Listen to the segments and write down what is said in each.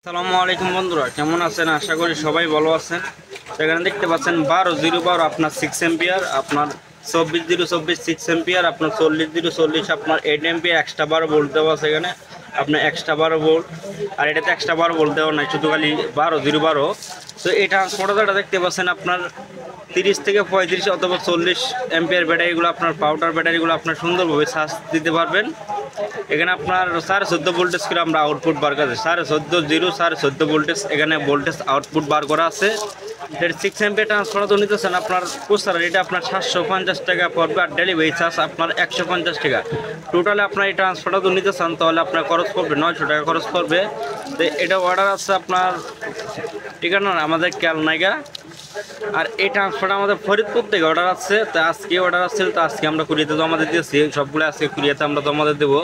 আসসালামু আলাইকুম বন্ধুরা, কেমন আছেন? আশা করি সবাই ভালো আছেন। সেখানে দেখতে পাচ্ছেন 12-0-12 আপনার 6 এম্পিয়ার, আপনার 24-0-24 6 এম্পিয়ার, আপনার 40-0-40 আপনার 8 এম্পিয়ার এক্সট্রা 12 ভোল্ট দেওয়া আছে এখানে আপনার এক্সট্রা 12 ভোল্ট। আর এটাতে এক্সট্রা 12 ভোল্ট দেওয়া নাই, শুধু খালি 12-0-12। তো এই ট্রান্সফর্মারটা দেখতে পাচ্ছেন আপনার 30 থেকে 35 অথবা 40 এম্পিয়ার ব্যাটারিগুলো, আপনার পাউডার ব্যাটারিগুলো আপনার সুন্দরভাবে চার্জ দিতে পারবেন। এখানে আপনার 14.5 ভোল্টেজ করে আমরা আউটপুট বার করা আছে, 14.5 ভোল্টেজ এখানে ভোল্টেজ আউটপুট বার করা আছে। এর 6 এম্পিয়ার ট্রান্সফর্মার তো নিতেছেন আপনার পোস্টার এটা আপনার 750 টাকা পড়বে, আর ডেলিভারি চার্জ আপনার 150 টাকা। টোটালে আপনার এই ট্রান্সফর্মার তো নিতে চান তাহলে আপনার খরচ পড়বে 900 টাকা খরচ পড়বে। তো এটা অর্ডার আছে আপনার ঠিকানা আমাদের ক্যালনাইগা। আর এই ট্রান্সফারটা আমাদের ফরিদপুর থেকে অর্ডার আছে, তো আজকে অর্ডার আসছিল, তো আজকে আমরা কুরিয়াতে জমা দিতেছি সবগুলো, আজকে কুরিয়াতে আমরা জমা দেবো।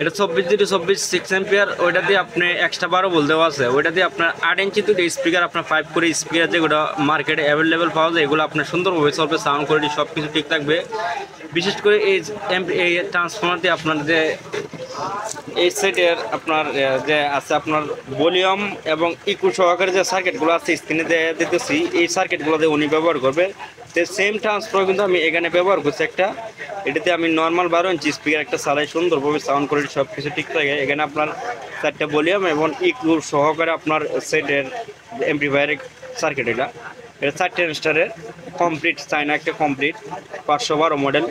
এটা 24-0-24 6 এম্পিয়ার, ওইটা দিয়ে আপনি এক্সট্রা 12 ভোল্ট দেওয়া আছে। ওইটা দিয়ে আপনার 8 ইঞ্চি দুটো স্পিকার, আপনার 5 করে স্পিকার যেগুলো মার্কেটে অ্যাভেলেবেল পাওয়া যায়, এগুলো আপনার সুন্দরভাবে চলবে, সাউন্ড কোয়ালিটি সব কিছু ঠিক থাকবে। বিশেষ করে এই ট্রান্সফর্মার দিয়ে আপনার যে এই সেটের আপনার যে আছে আপনার ভলিউম এবং ইকো সহকারে যে সার্কিটগুলো আছে স্ক্রিনে দিতেছি, এই সার্কিটগুলো দিয়ে উনি ব্যবহার করবে। তো সেম ট্রান্সফর্মার কিন্তু আমি এখানে ব্যবহার করছি একটা, এটাতে আমি নর্মাল 12 ইঞ্চি স্পিকার একটা চালাই, সুন্দরভাবে সাউন্ড কোয়ালিটি সব কিছু ঠিক থাকে। এখানে আপনার 4টা ভলিউম এবং ইকো সহকারে আপনার সেটের এমপ্লিফায়ারের সার্কিট, এটা 4টে স্টারের কমপ্লিট চাইনা একটা কমপ্লিট 512 মডেল।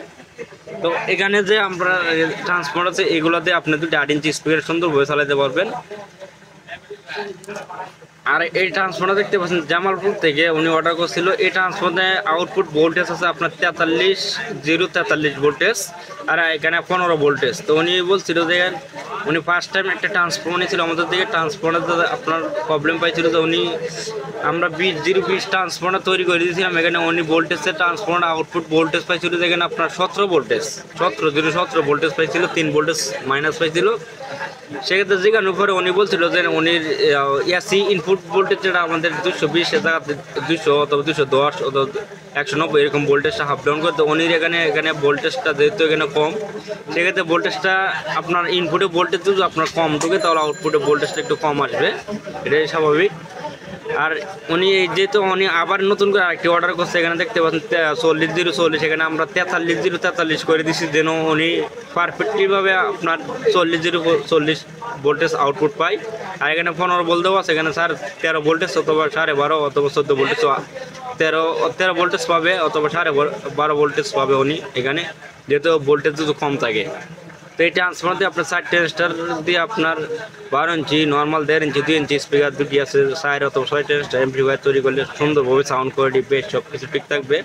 তো এখানে যে আমরা ট্রান্সফর্মার আছে এগুলোতে আপনি 8 ইঞ্চি স্পিকার সুন্দরভাবে চালাতে পারবেন। আর এই ট্রান্সফর্মার দেখতে পাচ্ছেন জামালপুর থেকে উনি অর্ডার করছিল। এই ট্রান্সফর্মারে আউটপুট ভোল্টেজ আছে আপনার 43-043 ভোল্টেজ, আর এখানে 15 ভোল্টেজ। তো উনি বলছিল যে উনি ফার্স্ট টাইম একটা ট্রান্সফর্মার নিয়েছিল আমাদের থেকে, ট্রান্সফর্মার আপনার প্রবলেম পাইছিল, তো উনি আমরা 20-0-20 ট্রান্সফর্মার তৈরি করে দিয়েছিলাম। এখানে উনি ভোল্টেজের ট্রান্সফর্মার আউটপুট ভোল্টেজ পাইছিল যেখানে আপনার 17 ভোল্টেজ, 17 ভোল্টেজ পাইছিল, 3 ভোল্টেজ মাইনাস পাইছিল। সেক্ষেত্রে যেখানে পরে উনি বলছিল যে উনির এসি ইনপুট ভোল্টেজ যেটা আমাদের 220 জায়গাতে 200 অথবা 210 অথবা 190 এরকম ভোল্টেজটা হাফ ডাউন করতে, উনির এখানে ভোল্টেজটা যেহেতু এখানে কম, সেক্ষেত্রে ভোল্টেজটা আপনার ইনপুটে ভোল্টেজ যদি আপনার কম ঢুকে তাহলে আউটপুটে ভোল্টেজটা একটু কম আসবে, এটাই স্বাভাবিক। আর উনি যেহেতু উনি আবার নতুন করে আরেকটি অর্ডার করছে, এখানে দেখতে পাচ্ছেন 40-0-40, এখানে আমরা 43-0-43 করে দিচ্ছি যেন উনি পারফেক্টলিভাবে আপনার 40-0-40 ভোল্টেজ আউটপুট পাই। আর এখানে 15 ভোল্ট দেওয়া আছে, এখানে 13 ভোল্টেজ অথবা 12.5 অথবা 14 ভোল্টেজ, 13 ভোল্টেজ পাবে অথবা 12.5 ভোল্টেজ পাবে উনি এখানে, যেহেতু ভোল্টেজ যদি কম থাকে। তো এই ট্রান্সফর্মার দিয়ে আপনার 4টে স্টার দিয়ে আপনার 12 ইঞ্চি নর্মাল 1.5 ইঞ্চি 2 ইঞ্চি স্পিকার দুটি আছে, 4 অথবা 6টে স্টার এমপ্লিফায়ার তৈরি করলে সুন্দরভাবে সাউন্ড কোয়ালিটি বেশ সব কিছু ঠিক থাকবে।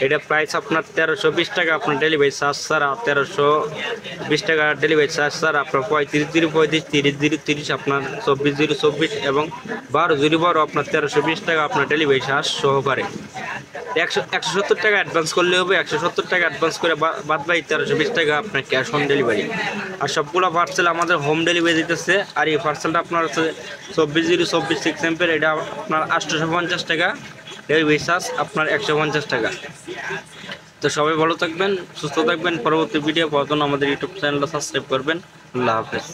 এটা প্রাইস আপনার 1320 টাকা আপনার ডেলিভারি চার্জ স্যার, 1320 টাকা ডেলিভারি চার্জ স্যার। আপনার 35-0-35 30-0-30 আপনার 24-0-24 এবং 12-0-12 আপনার 1320 টাকা আপনার ডেলিভারি চার্জ সহকারে। 170 টাকা অ্যাডভান্স করলে হবে, 170 টাকা অ্যাডভান্স করে বাদ বাকি 1320 টাকা আপনার ক্যাশ অন ডেলিভারি। আর সবগুলো পার্সেল আমাদের হোম ডেলিভারি দিতেছে। আর এই পার্সেলটা আপনার হচ্ছে 24-0-24 6 এম্পিয়ার, এটা আপনার 850 টাকা ডেলিভারি চার্জ আপনার 150 টাকা। তো সবাই ভালো থাকবেন, সুস্থ থাকবেন। পরবর্তী ভিডিও পাওয়ার জন্য আমাদের ইউটিউব চ্যানেলটা সাবস্ক্রাইব করবেন। আল্লাহ হাফেজ।